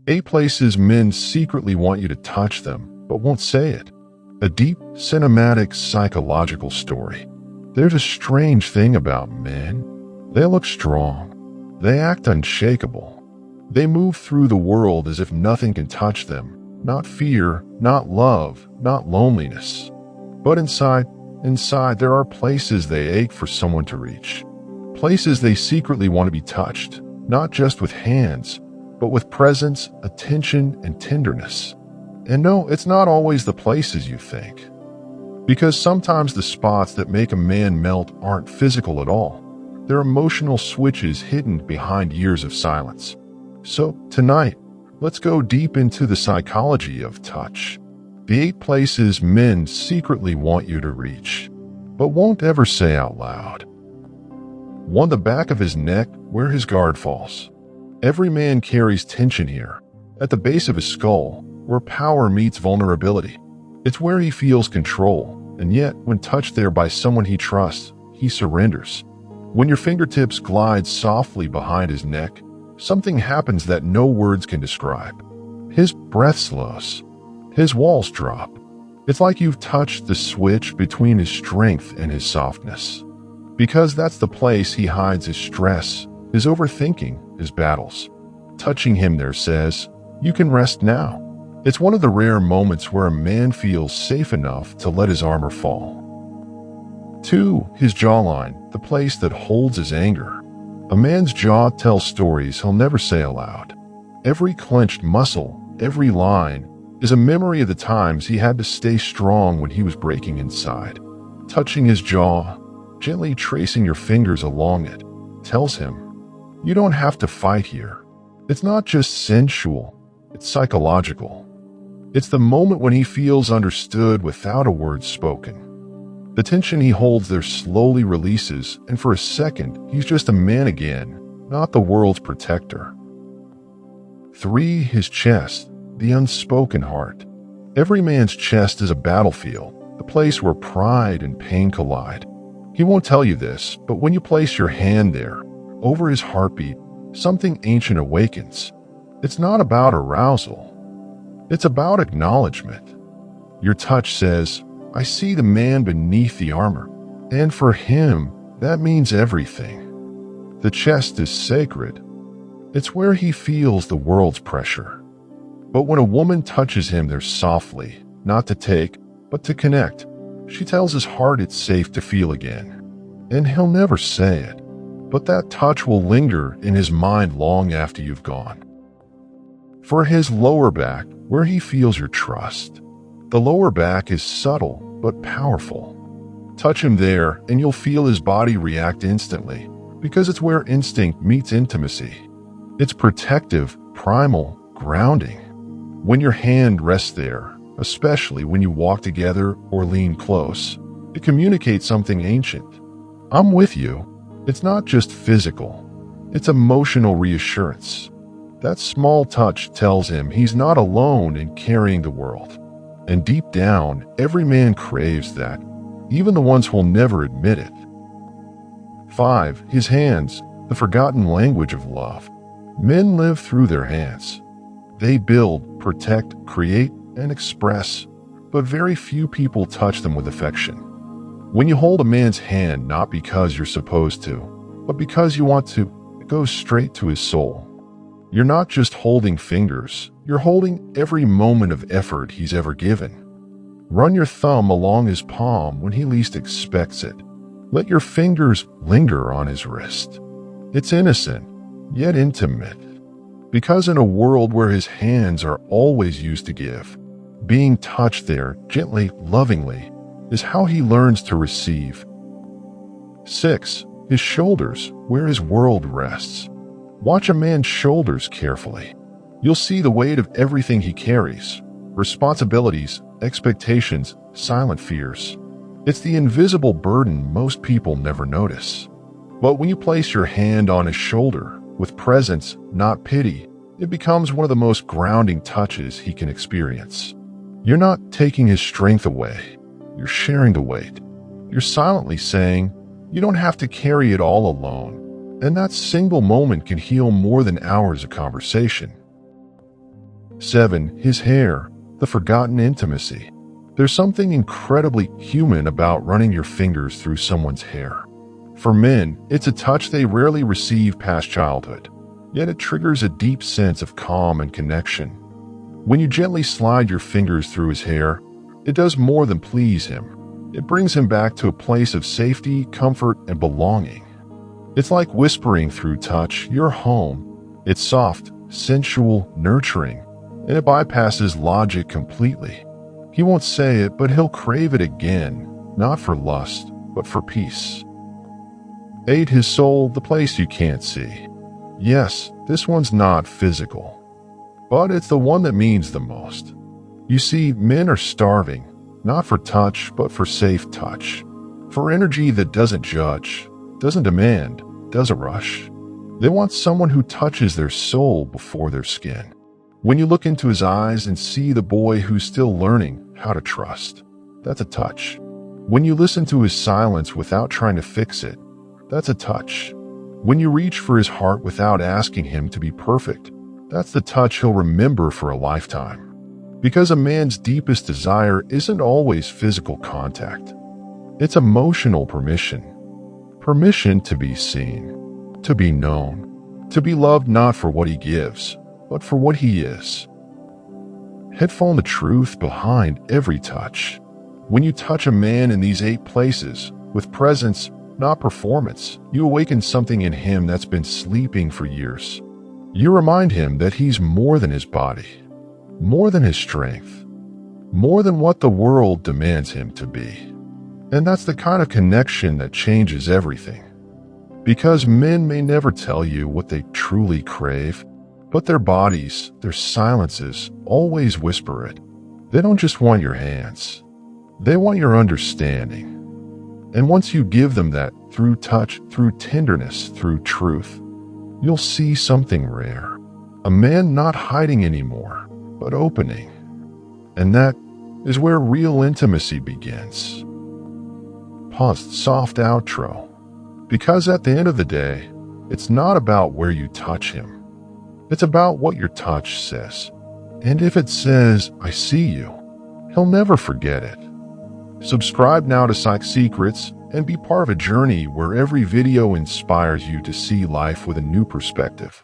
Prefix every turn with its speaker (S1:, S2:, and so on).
S1: 8 places men secretly want you to touch them, but won't say it. A deep, cinematic, psychological story. There's a strange thing about men. They look strong. They act unshakable. They move through the world as if nothing can touch them. Not fear, not love, not loneliness. But inside there are places they ache for someone to reach. Places they secretly want to be touched, not just with hands, but with presence, attention, and tenderness. And no, it's not always the places you think. Because sometimes the spots that make a man melt aren't physical at all. They're emotional switches hidden behind years of silence. So, tonight, let's go deep into the psychology of touch. The 8 places men secretly want you to reach, but won't ever say out loud. 1. The back of his neck, where his guard falls. Every man carries tension here, at the base of his skull, where power meets vulnerability. It's where he feels control, and yet, when touched there by someone he trusts, he surrenders. When your fingertips glide softly behind his neck, something happens that no words can describe. His breath slows. His walls drop. It's like you've touched the switch between his strength and his softness. Because that's the place he hides his stress, his overthinking, his battles. Touching him there says, you can rest now. It's one of the rare moments where a man feels safe enough to let his armor fall. 2. His jawline, the place that holds his anger. A man's jaw tells stories he'll never say aloud. Every clenched muscle, every line, is a memory of the times he had to stay strong when he was breaking inside. Touching his jaw, gently tracing your fingers along it, tells him, you don't have to fight here. It's not just sensual, it's psychological. It's the moment when he feels understood without a word spoken. The tension he holds there slowly releases, and for a second, he's just a man again, not the world's protector. 3. His chest, the unspoken heart. Every man's chest is a battlefield, the place where pride and pain collide. He won't tell you this, but when you place your hand there, over his heartbeat, something ancient awakens. It's not about arousal. It's about acknowledgement. Your touch says, I see the man beneath the armor. And for him, that means everything. The chest is sacred. It's where he feels the world's pressure. But when a woman touches him there softly, not to take, but to connect, she tells his heart it's safe to feel again. And he'll never say it, but that touch will linger in his mind long after you've gone. For his lower back, where he feels your trust. The lower back is subtle but powerful. Touch him there and you'll feel his body react instantly, because it's where instinct meets intimacy. It's protective, primal, grounding. When your hand rests there, especially when you walk together or lean close, it communicates something ancient. I'm with you. It's not just physical. It's emotional reassurance. That small touch tells him he's not alone in carrying the world. And deep down, every man craves that, even the ones who'll never admit it. 5. His hands, the forgotten language of love. Men live through their hands. They build, protect, create, and express, but very few people touch them with affection. When you hold a man's hand not because you're supposed to, but because you want to, it goes straight to his soul. You're not just holding fingers, you're holding every moment of effort he's ever given. Run your thumb along his palm when he least expects it. Let your fingers linger on his wrist. It's innocent, yet intimate. Because in a world where his hands are always used to give, being touched there gently, lovingly, is how he learns to receive. 6. His shoulders, where his world rests. Watch a man's shoulders carefully. You'll see the weight of everything he carries. Responsibilities, expectations, silent fears. It's the invisible burden most people never notice. But when you place your hand on his shoulder, with presence, not pity, it becomes one of the most grounding touches he can experience. You're not taking his strength away. You're sharing the weight. You're silently saying, you don't have to carry it all alone. And that single moment can heal more than hours of conversation. 7. His hair, the forgotten intimacy. There's something incredibly human about running your fingers through someone's hair. For men, it's a touch they rarely receive past childhood, yet it triggers a deep sense of calm and connection. When you gently slide your fingers through his hair, it does more than please him. It brings him back to a place of safety, comfort, and belonging. It's like whispering through touch, "You're home." It's soft, sensual, nurturing, and it bypasses logic completely. He won't say it, but he'll crave it again, not for lust, but for peace. 8. His soul, the place you can't see. Yes, this one's not physical, but it's the one that means the most. You see, men are starving, not for touch, but for safe touch. For energy that doesn't judge, doesn't demand, doesn't rush. They want someone who touches their soul before their skin. When you look into his eyes and see the boy who's still learning how to trust, that's a touch. When you listen to his silence without trying to fix it, that's a touch. When you reach for his heart without asking him to be perfect, that's the touch he'll remember for a lifetime. Because a man's deepest desire isn't always physical contact. It's emotional permission. Permission to be seen, to be known, to be loved not for what he gives, but for what he is. Headphone the truth behind every touch. When you touch a man in these 8 places, with presence, not performance, you awaken something in him that's been sleeping for years. You remind him that he's more than his body, more than his strength, more than what the world demands him to be. And that's the kind of connection that changes everything. Because men may never tell you what they truly crave, but their bodies, their silences, always whisper it. They don't just want your hands. They want your understanding. And once you give them that, through touch, through tenderness, through truth, you'll see something rare. A man not hiding anymore, but opening. And that is where real intimacy begins. Pause, soft outro. Because at the end of the day, it's not about where you touch him. It's about what your touch says. And if it says, "I see you," he'll never forget it. Subscribe now to Psych Secrets and be part of a journey where every video inspires you to see life with a new perspective.